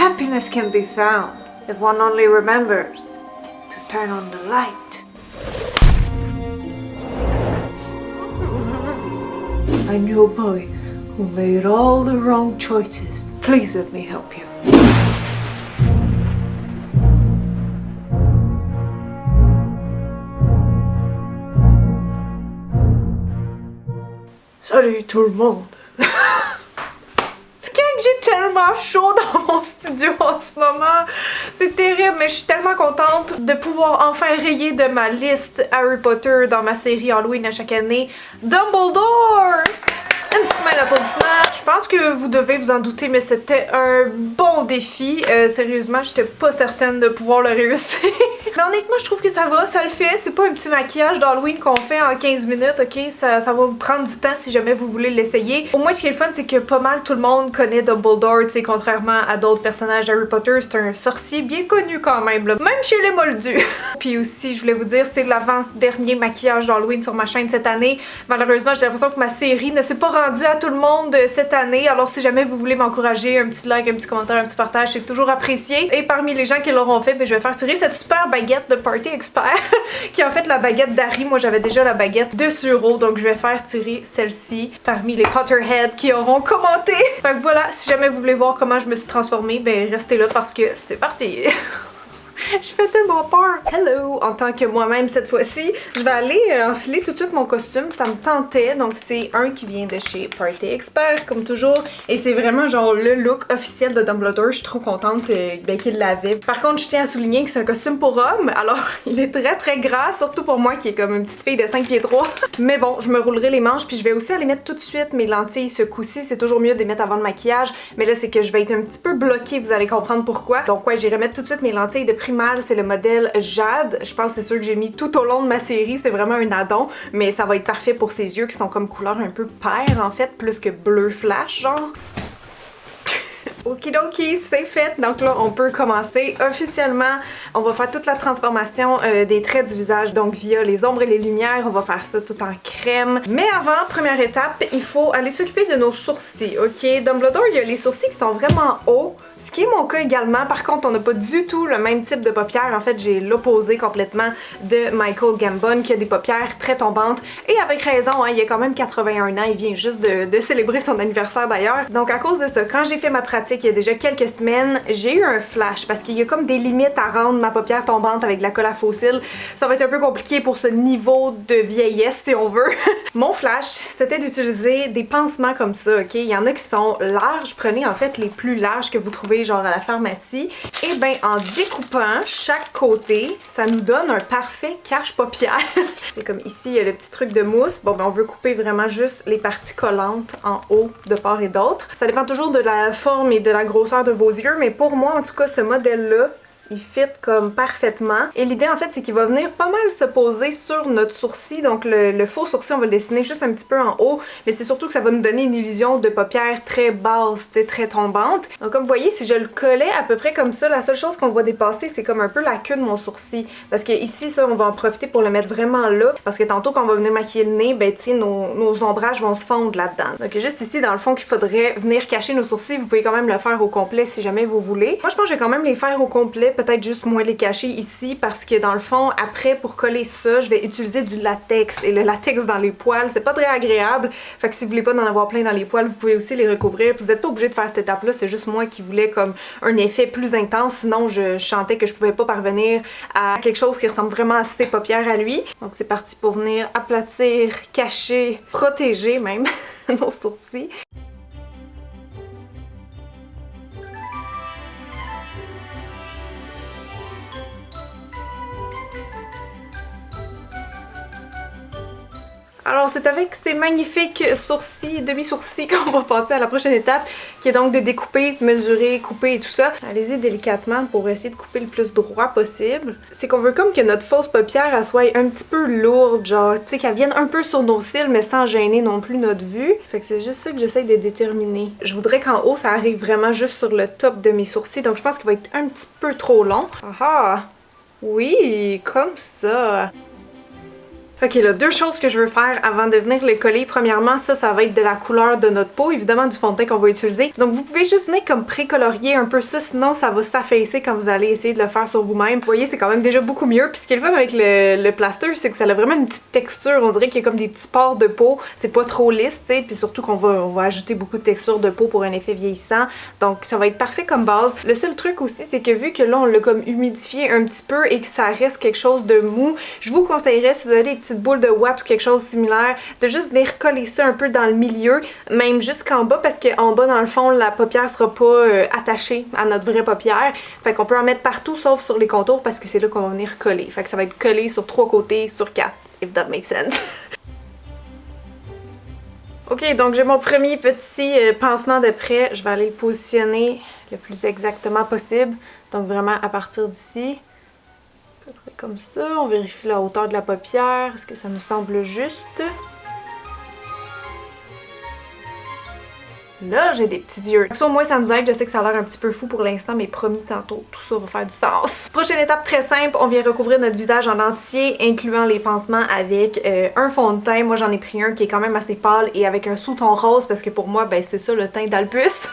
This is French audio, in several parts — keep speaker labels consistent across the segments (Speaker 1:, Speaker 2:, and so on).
Speaker 1: happiness can be found if one only remembers to turn on the light. I knew a boy who made all the wrong choices. Please let me help you. Salut tout le monde! J'ai tellement chaud dans mon studio en ce moment. C'est terrible, mais je suis tellement contente de pouvoir enfin rayer de ma liste Harry Potter dans ma série Halloween à chaque année, Dumbledore! Un petit main d'applaudissement. Je pense que vous devez vous en douter, mais c'était un bon défi. Sérieusement, j'étais pas certaine de pouvoir le réussir. Mais honnêtement, je trouve que ça va, ça le fait. C'est pas un petit maquillage d'Halloween qu'on fait en 15 minutes, ok? Ça va vous prendre du temps si jamais vous voulez l'essayer. Au moins, ce qui est le fun, c'est que pas mal tout le monde connaît Dumbledore, tu sais, contrairement à d'autres personnages d'Harry Potter. C'est un sorcier bien connu quand même, là. Même chez les moldus. Puis aussi, je voulais vous dire, c'est l'avant-dernier maquillage d'Halloween sur ma chaîne cette année. Malheureusement, j'ai l'impression que ma série ne s'est pas rendue à tout le monde cette année. Alors, si jamais vous voulez m'encourager, un petit like, un petit commentaire, un petit partage, c'est toujours apprécié. Et parmi les gens qui l'auront fait, ben, je vais faire tirer cette super baguette de Party Expert qui est en fait la baguette d'Harry. Moi, j'avais déjà la baguette de Suro, donc je vais faire tirer celle-ci parmi les Potterheads qui auront commenté. Fait que voilà, si jamais vous voulez voir comment je me suis transformée, ben restez là parce que c'est parti. Je fais tellement peur. Hello! En tant que moi-même cette fois-ci, je vais aller enfiler tout de suite mon costume. Ça me tentait. Donc c'est un qui vient de chez Party Expert, comme toujours. Et c'est vraiment genre le look officiel de Dumbledore. Je suis trop contente qu'il l'avait. Par contre, je tiens à souligner que c'est un costume pour homme. Alors, il est très très gras, surtout pour moi qui est comme une petite fille de 5 pieds 3. Mais bon, je me roulerai les manches. Puis je vais aussi aller mettre tout de suite mes lentilles ce coup-ci. C'est toujours mieux de les mettre avant le maquillage. Mais là, c'est que je vais être un petit peu bloquée. Vous allez comprendre pourquoi. Donc ouais, j'irai mettre tout de suite mes lentilles de Primal. C'est le modèle Jade. Je pense que c'est sûr que j'ai mis tout au long de ma série. C'est vraiment un addon, mais ça va être parfait pour ses yeux qui sont comme couleur un peu paire en fait, plus que bleu flash genre. Okidoki, c'est fait. Donc là, on peut commencer officiellement. On va faire toute la transformation des traits du visage, donc via les ombres et les lumières. On va faire ça tout en crème. Mais avant, première étape, il faut aller s'occuper de nos sourcils, ok? Dumbledore, il y a les sourcils qui sont vraiment hauts, ce qui est mon cas également. Par contre, on n'a pas du tout le même type de paupières. En fait, j'ai l'opposé complètement de Michael Gambon, qui a des paupières très tombantes. Et avec raison, hein, il a quand même 81 ans. Il vient juste de célébrer son anniversaire d'ailleurs. Donc à cause de ça, quand j'ai fait ma pratique il y a déjà quelques semaines, j'ai eu un flash parce qu'il y a comme des limites à rendre ma paupière tombante avec de la colle à faux cils. Ça va être un peu compliqué pour ce niveau de vieillesse si on veut. Mon flash, c'était d'utiliser des pansements comme ça, ok? Il y en a qui sont larges. Prenez en fait les plus larges que vous trouvez genre à la pharmacie. Et ben en découpant chaque côté, ça nous donne un parfait cache-paupière. C'est comme ici, il y a le petit truc de mousse. Bon ben on veut couper vraiment juste les parties collantes en haut de part et d'autre. Ça dépend toujours de la forme et de la grosseur de vos yeux, mais pour moi en tout cas ce modèle-là, il fit comme parfaitement. Et l'idée en fait c'est qu'il va venir pas mal se poser sur notre sourcil. Donc le faux sourcil on va le dessiner juste un petit peu en haut. Mais c'est surtout que ça va nous donner une illusion de paupières très basse, très tombante. Donc comme vous voyez, si je le collais à peu près comme ça, la seule chose qu'on voit dépasser c'est comme un peu la queue de mon sourcil. Parce que ici ça on va en profiter pour le mettre vraiment là. Parce que tantôt quand on va venir maquiller le nez, ben tu sais nos ombrages vont se fondre là-dedans. Donc juste ici dans le fond qu'il faudrait venir cacher nos sourcils. Vous pouvez quand même le faire au complet si jamais vous voulez. Moi je pense que je vais quand même les faire au complet. Peut-être juste moins les cacher ici parce que dans le fond, après pour coller ça, je vais utiliser du latex. Et le latex dans les poils, c'est pas très agréable. Fait que si vous voulez pas en avoir plein dans les poils, vous pouvez aussi les recouvrir. Vous êtes pas obligé de faire cette étape-là, c'est juste moi qui voulais comme un effet plus intense. Sinon, je sentais que je pouvais pas parvenir à quelque chose qui ressemble vraiment à ses paupières à lui. Donc c'est parti pour venir aplatir, cacher, protéger même nos sourcils. Alors c'est avec ces magnifiques sourcils, demi-sourcils qu'on va passer à la prochaine étape, qui est donc de découper, mesurer, couper et tout ça. Allez-y délicatement pour essayer de couper le plus droit possible. C'est qu'on veut comme que notre fausse paupière elle soit un petit peu lourde, genre, tu sais, qu'elle vienne un peu sur nos cils mais sans gêner non plus notre vue. Fait que c'est juste ça que j'essaye de déterminer. Je voudrais qu'en haut ça arrive vraiment juste sur le top de mes sourcils, donc je pense qu'il va être un petit peu trop long. Ah ah! Oui, comme ça! Ok, là, deux choses que je veux faire avant de venir le coller. Premièrement, ça va être de la couleur de notre peau, évidemment du fond de teint qu'on va utiliser. Donc vous pouvez juste venir comme pré-colorier un peu ça, sinon ça va s'affaisser quand vous allez essayer de le faire sur vous-même. Vous voyez, c'est quand même déjà beaucoup mieux. Puis ce qui est le fun avec le plaster, c'est que ça a vraiment une petite texture. On dirait qu'il y a comme des petits pores de peau. C'est pas trop lisse, tu sais. Puis surtout qu'on va ajouter beaucoup de texture de peau pour un effet vieillissant. Donc ça va être parfait comme base. Le seul truc aussi, c'est que vu que là on l'a comme humidifié un petit peu et que ça reste quelque chose de mou, je vous conseillerais, si vous avez des petites boules de ouate ou quelque chose de similaire, de juste venir coller ça un peu dans le milieu, même jusqu'en bas, parce qu'en bas, dans le fond, la paupière sera pas attachée à notre vraie paupière. Fait qu'on peut en mettre partout sauf sur les contours parce que c'est là qu'on va venir coller. Fait que ça va être collé sur 3 côtés, sur 4, if that makes sense. Ok, donc j'ai mon premier petit pansement de près. Je vais aller le positionner le plus exactement possible. Donc vraiment à partir d'ici. À peu près comme ça. On vérifie la hauteur de la paupière. Est-ce que ça nous semble juste? Là, j'ai des petits yeux. Ça, au moins, ça nous aide. Je sais que ça a l'air un petit peu fou pour l'instant, mais promis, tantôt, tout ça va faire du sens. Prochaine étape très simple, on vient recouvrir notre visage en entier, incluant les pansements avec un fond de teint. Moi, j'en ai pris un qui est quand même assez pâle et avec un sous-ton rose, parce que pour moi, ben, c'est ça le teint d'Alpus.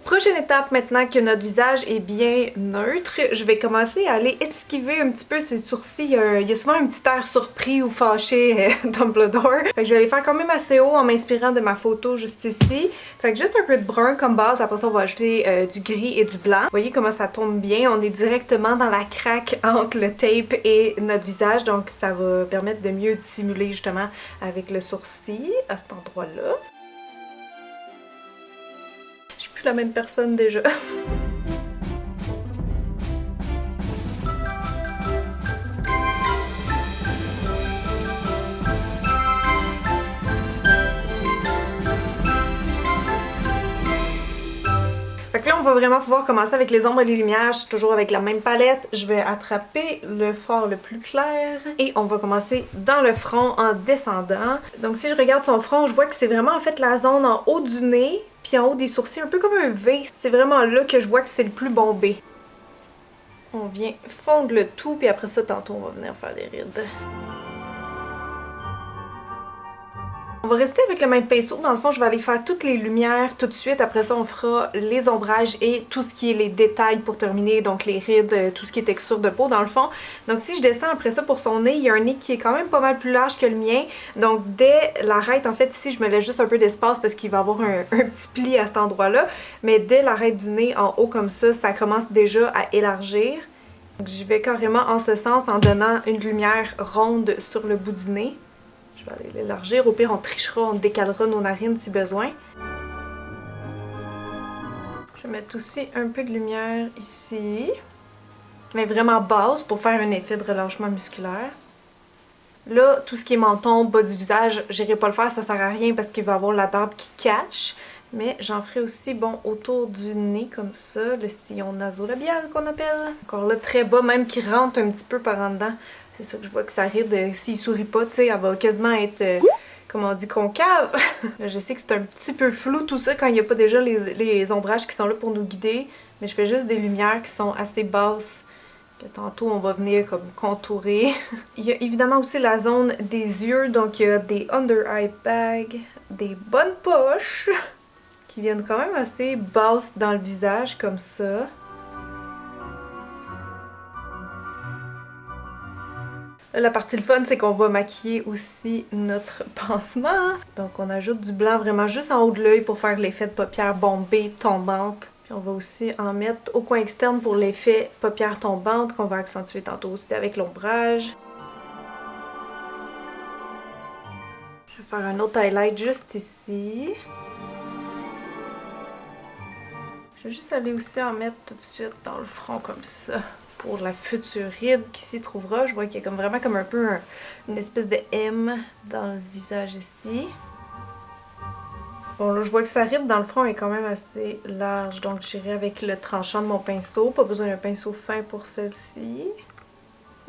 Speaker 1: Prochaine étape, maintenant que notre visage est bien neutre, je vais commencer à aller esquiver un petit peu ses sourcils. Il y a souvent un petit air surpris ou fâché Dumbledore. Fait que je vais les faire quand même assez haut en m'inspirant de ma photo juste ici. Fait que juste un peu de brun comme base, après ça on va ajouter du gris et du blanc. Vous voyez comment ça tombe bien, on est directement dans la craque entre le tape et notre visage, donc ça va permettre de mieux dissimuler justement avec le sourcil à cet endroit-là. Je suis plus la même personne déjà. Fait que là, on va vraiment pouvoir commencer avec les ombres et les lumières. Je suis toujours avec la même palette. Je vais attraper le fard le plus clair. Et on va commencer dans le front en descendant. Donc si je regarde son front, je vois que c'est vraiment en fait la zone en haut du nez, puis en haut des sourcils, un peu comme un V. C'est vraiment là que je vois que c'est le plus bombé. On vient fondre le tout, puis après ça, tantôt, on va venir faire des rides. On va rester avec le même pinceau. Dans le fond, je vais aller faire toutes les lumières tout de suite. Après ça, on fera les ombrages et tout ce qui est les détails pour terminer. Donc les rides, tout ce qui est texture de peau dans le fond. Donc si je descends après ça pour son nez, il y a un nez qui est quand même pas mal plus large que le mien. Donc dès l'arête, en fait ici, je me laisse juste un peu d'espace parce qu'il va avoir un petit pli à cet endroit-là. Mais dès l'arête du nez en haut comme ça commence déjà à élargir. Donc j'y vais carrément en ce sens en donnant une lumière ronde sur le bout du nez. Je vais aller l'élargir. Au pire, on trichera, on décalera nos narines si besoin. Je vais mettre aussi un peu de lumière ici. Mais vraiment basse pour faire un effet de relâchement musculaire. Là, tout ce qui est menton, bas du visage, j'irai pas le faire, ça sert à rien parce qu'il va avoir la barbe qui cache. Mais j'en ferai aussi, bon, autour du nez comme ça, le sillon nasolabial qu'on appelle. Encore là, très bas, même qui rentre un petit peu par en dedans. C'est ça que je vois que ça ride, s'il sourit pas, tu sais, elle va quasiment être, comme on dit, concave. Je sais que c'est un petit peu flou tout ça quand il n'y a pas déjà les ombrages qui sont là pour nous guider. Mais je fais juste des lumières qui sont assez basses, que tantôt on va venir comme contourer. Il y a évidemment aussi la zone des yeux, donc il y a des under eye bags, des bonnes poches, qui viennent quand même assez basses dans le visage, comme ça. La partie le fun, c'est qu'on va maquiller aussi notre pansement. Donc on ajoute du blanc vraiment juste en haut de l'œil pour faire l'effet de paupières bombées, tombantes. Puis on va aussi en mettre au coin externe pour l'effet paupières tombantes qu'on va accentuer tantôt aussi avec l'ombrage. Je vais faire un autre highlight juste ici. Je vais juste aller aussi en mettre tout de suite dans le front comme ça. Pour la future ride qui s'y trouvera. Je vois qu'il y a comme vraiment comme un peu une espèce de M dans le visage ici. Bon là je vois que sa ride dans le front est quand même assez large, donc j'irai avec le tranchant de mon pinceau. Pas besoin d'un pinceau fin pour celle-ci.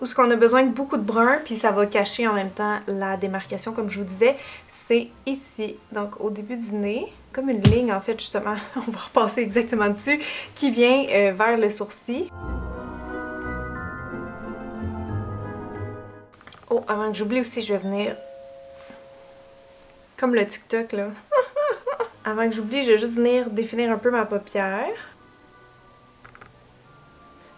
Speaker 1: Où ce qu'on a besoin de beaucoup de brun, puis ça va cacher en même temps la démarcation comme je vous disais, c'est ici. Donc au début du nez, comme une ligne en fait justement, on va repasser exactement dessus, qui vient vers le sourcil. Oh, avant que j'oublie aussi, je vais venir... Comme le TikTok, là. Avant que j'oublie, je vais juste venir définir un peu ma paupière.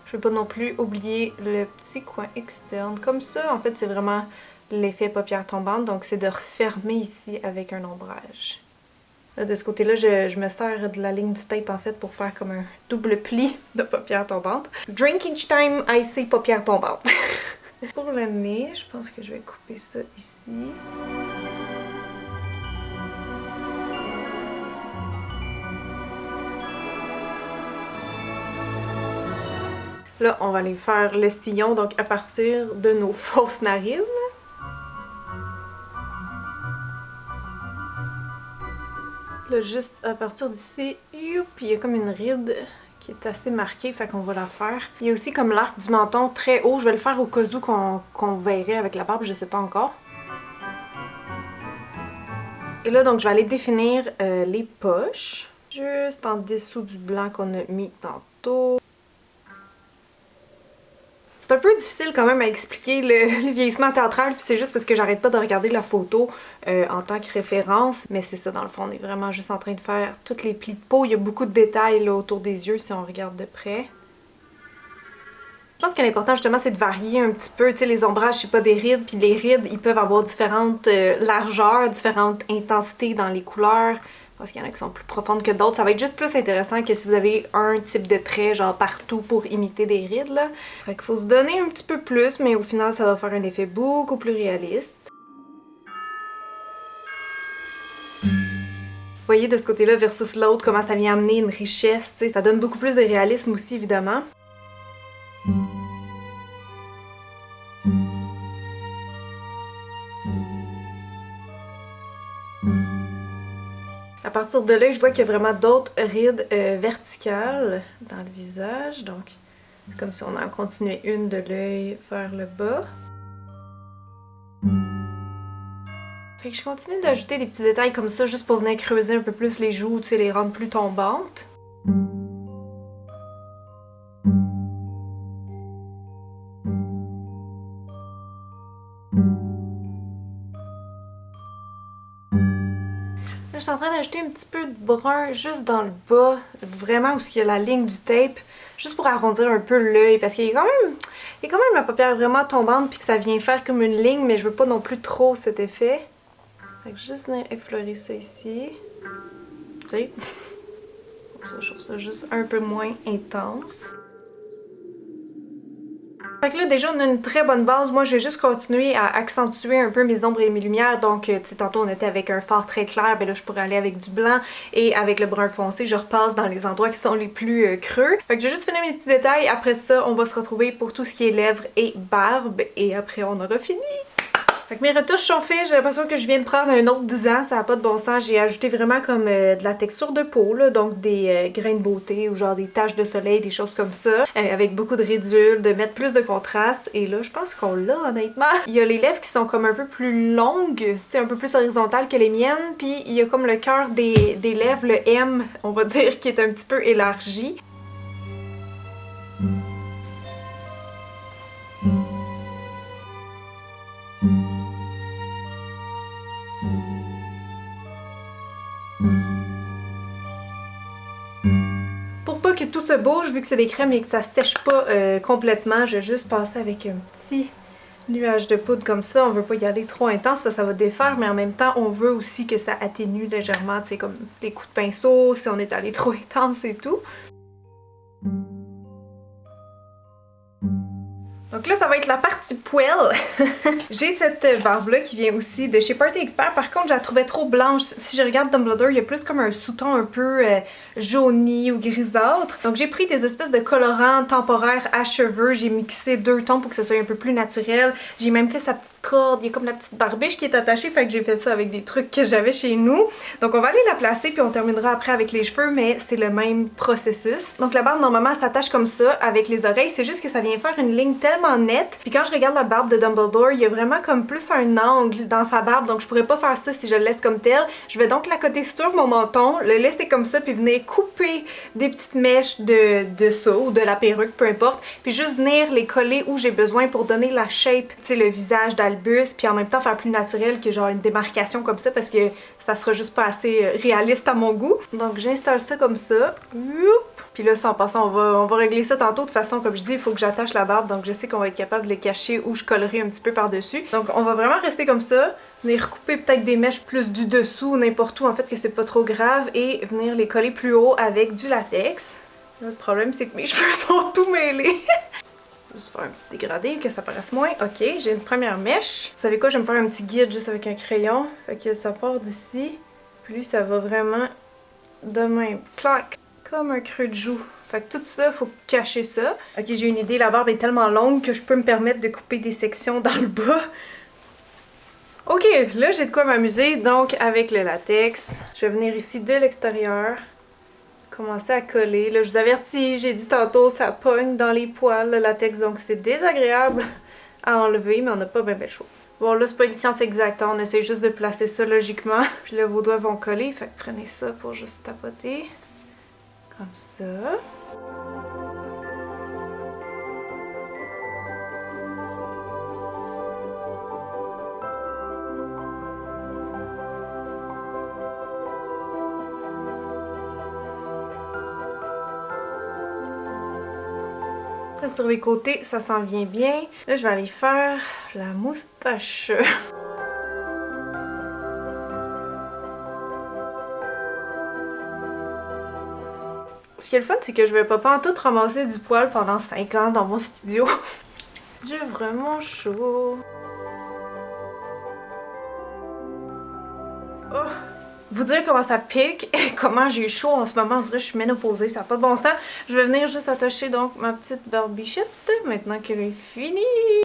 Speaker 1: Je vais pas non plus oublier le petit coin externe. Comme ça, en fait, c'est vraiment l'effet paupière tombante. Donc, c'est de refermer ici avec un ombrage. Là, de ce côté-là, je me sers de la ligne du tape, en fait, pour faire comme un double pli de paupière tombante. Drink each time I say paupière tombante. Pour le nez, je pense que je vais couper ça ici. Là, on va aller faire le sillon, donc à partir de nos fausses narines. Là, juste à partir d'ici, il y a comme une ride qui est assez marquée, fait qu'on va la faire. Il y a aussi comme l'arc du menton très haut, je vais le faire au cas où qu'on verrait avec la barbe, je sais pas encore. Et là, donc, je vais aller définir les poches, juste en dessous du blanc qu'on a mis tantôt. C'est un peu difficile quand même à expliquer le vieillissement théâtral, puis c'est juste parce que j'arrête pas de regarder la photo en tant que référence. Mais c'est ça, dans le fond, on est vraiment juste en train de faire tous les plis de peau. Il y a beaucoup de détails là, autour des yeux si on regarde de près. Je pense que l'important justement c'est de varier un petit peu, tu sais, les ombrages c'est pas des rides, puis les rides ils peuvent avoir différentes largeurs, différentes intensités dans les couleurs. Parce qu'il y en a qui sont plus profondes que d'autres. Ça va être juste plus intéressant que si vous avez un type de trait genre partout pour imiter des rides là. Fait qu'il faut se donner un petit peu plus, mais au final ça va faire un effet beaucoup plus réaliste. Vous voyez de ce côté-là versus l'autre comment ça vient amener une richesse, tu sais, ça donne beaucoup plus de réalisme aussi évidemment. À partir de là, je vois qu'il y a vraiment d'autres rides verticales dans le visage. Donc, c'est comme si on en continuait une de l'œil vers le bas. Fait que je continue d'ajouter des petits détails comme ça juste pour venir creuser un peu plus les joues, tu sais, les rendre plus tombantes. Je suis en train d'ajouter un petit peu de brun juste dans le bas, vraiment où il y a la ligne du tape, juste pour arrondir un peu l'œil, parce qu'il y a quand même la paupière vraiment tombante puis que ça vient faire comme une ligne, mais je veux pas non plus trop cet effet. Fait que juste venir effleurer ça ici. Tu sais, comme ça, je trouve ça juste un peu moins intense. Fait que là, déjà, on a une très bonne base. Moi, je vais juste continuer à accentuer un peu mes ombres et mes lumières. Donc, tu sais, tantôt, on était avec un fard très clair. Ben là, je pourrais aller avec du blanc. Et avec le brun foncé, je repasse dans les endroits qui sont les plus creux. Fait que je vais juste finir mes petits détails. Après ça, on va se retrouver pour tout ce qui est lèvres et barbe. Et après, on aura fini. Fait que mes retouches sont faites, j'ai l'impression que je viens de prendre un autre 10 ans, ça n'a pas de bon sens. J'ai ajouté vraiment comme de la texture de peau, là, donc des grains de beauté ou genre des taches de soleil, des choses comme ça, avec beaucoup de ridules, de mettre plus de contraste. Et là, je pense qu'on l'a honnêtement. Il y a les lèvres qui sont comme un peu plus longues, tu sais, un peu plus horizontales que les miennes, puis il y a comme le cœur des lèvres, le M, on va dire, qui est un petit peu élargi. Pour pas que tout se bouge, vu que c'est des crèmes et que ça sèche pas complètement, je vais juste passer avec un petit nuage de poudre comme ça. On veut pas y aller trop intense parce que ça va défaire, mais en même temps, on veut aussi que ça atténue légèrement, tu sais, comme les coups de pinceau, si on est allé trop intense et tout. Donc là, ça va être la partie poêle. J'ai cette barbe-là qui vient aussi de chez Party Expert. Par contre, je la trouvais trop blanche. Si je regarde Dumbledore, il y a plus comme un sous-ton un peu jauni ou grisâtre. Donc j'ai pris des espèces de colorants temporaires à cheveux. J'ai mixé 2 tons pour que ce soit un peu plus naturel. J'ai même fait sa petite corde. Il y a comme la petite barbiche qui est attachée. Fait que j'ai fait ça avec des trucs que j'avais chez nous. Donc on va aller la placer puis on terminera après avec les cheveux. Mais c'est le même processus. Donc la barbe, normalement, s'attache comme ça avec les oreilles. C'est juste que ça vient faire une ligne tellement vraiment nette. Puis quand je regarde la barbe de Dumbledore, il y a vraiment comme plus un angle dans sa barbe, donc je pourrais pas faire ça si je le laisse comme tel. Je vais donc la coter sur mon menton, le laisser comme ça, puis venir couper des petites mèches de ça, ou de la perruque, peu importe, puis juste venir les coller où j'ai besoin pour donner la shape, tu sais, le visage d'Albus, puis en même temps faire plus naturel que genre une démarcation comme ça, parce que ça sera juste pas assez réaliste à mon goût. Donc j'installe ça comme ça. Puis là, en passant, on va régler ça tantôt. De toute façon, comme je dis, il faut que j'attache la barbe, donc je sais qu'on va être capable de le cacher ou je collerai un petit peu par-dessus. Donc on va vraiment rester comme ça, venir couper peut-être des mèches plus du dessous, n'importe où, en fait, que c'est pas trop grave, et venir les coller plus haut avec du latex. Là, le problème, c'est que mes cheveux sont tout mêlés. Juste faire un petit dégradé, que ça paraisse moins. Ok, j'ai une première mèche. Vous savez quoi, je vais me faire un petit guide juste avec un crayon. Fait que ça part d'ici, puis ça va vraiment de même. Clac! Comme un creux de joue. Fait que tout ça, faut cacher ça. Ok, j'ai une idée, la barbe est tellement longue que je peux me permettre de couper des sections dans le bas. Ok, là j'ai de quoi m'amuser, donc avec le latex, je vais venir ici de l'extérieur, commencer à coller. Là je vous avertis, j'ai dit tantôt, ça pogne dans les poils le latex, donc c'est désagréable à enlever, mais on n'a pas bien le choix. Bon là c'est pas une science exacte, hein, on essaie juste de placer ça logiquement. Puis là vos doigts vont coller, fait que prenez ça pour juste tapoter. Comme ça. Là, sur les côtés, ça s'en vient bien. Là, je vais aller faire la moustache. Ce qui est le fun, c'est que je vais pas pantoute ramasser du poil pendant 5 ans dans mon studio. J'ai vraiment chaud. Oh. Vous dire comment ça pique et comment j'ai chaud en ce moment, on dirait que je suis ménopausée, ça n'a pas de bon sens. Je vais venir juste attacher donc ma petite barbichette maintenant qu'elle est finie.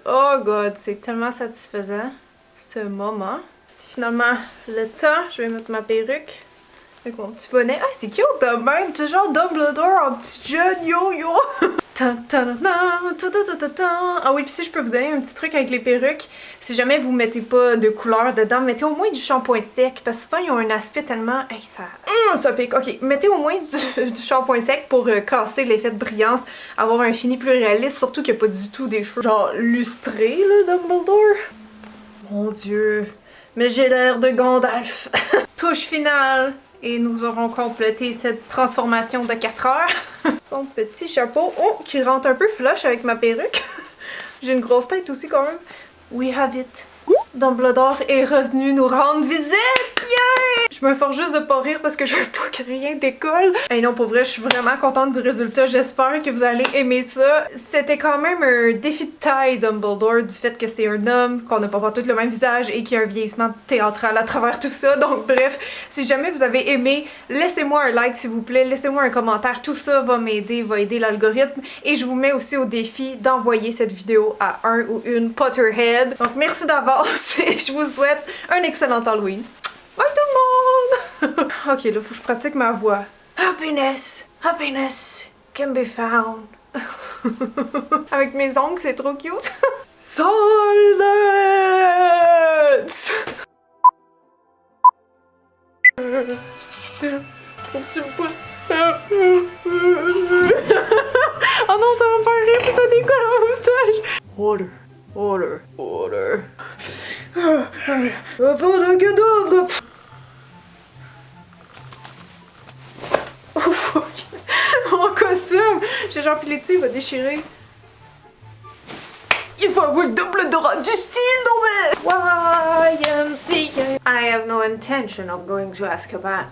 Speaker 1: Oh god, c'est tellement satisfaisant ce moment. C'est finalement le temps, je vais mettre ma perruque. Avec mon petit bonnet. Ah, c'est cute de même! Tu sais, genre Dumbledore en petit jeune yo-yo! Ah oui, puis si je peux vous donner un petit truc avec les perruques, si jamais vous mettez pas de couleur dedans, mettez au moins du shampoing sec, parce que souvent ils ont un aspect tellement... Hey, ça pique! Ok, mettez au moins du shampoing sec pour casser l'effet de brillance, avoir un fini plus réaliste, surtout qu'il n'y a pas du tout des cheveux genre lustrés, là, Dumbledore. Mon dieu! Mais j'ai l'air de Gandalf! Touche finale! Et nous aurons complété cette transformation de 4 heures. Son petit chapeau, oh, qui rentre un peu flush avec ma perruque. J'ai une grosse tête aussi quand même. We have it. Dumbledore est revenu nous rendre visite! Yeah! Je me force juste de pas rire parce que je veux pas que rien décolle. Et non, pour vrai, je suis vraiment contente du résultat. J'espère que vous allez aimer ça. C'était quand même un défi de taille, Dumbledore, du fait que c'était un homme, qu'on n'a pas tout le même visage et qu'il y a un vieillissement théâtral à travers tout ça. Donc bref, si jamais vous avez aimé, laissez-moi un like s'il vous plaît, laissez-moi un commentaire. Tout ça va m'aider, va aider l'algorithme. Et je vous mets aussi au défi d'envoyer cette vidéo à un ou une Potterhead. Donc merci d'avance et je vous souhaite un excellent Halloween. Bye tout le monde! Ok, là, faut que je pratique ma voix. Happiness can be found. Avec mes ongles, c'est trop cute. Silence! Faut que tu me pousses. Oh non, ça va me faire rire, puis ça décolle en moustache. Water. Mon costume! J'ai genre pilé dessus, il va déchirer. Il faut avouer le Dumbledore a du style, non mais! YMCA. I have no intention of going to Azkaban.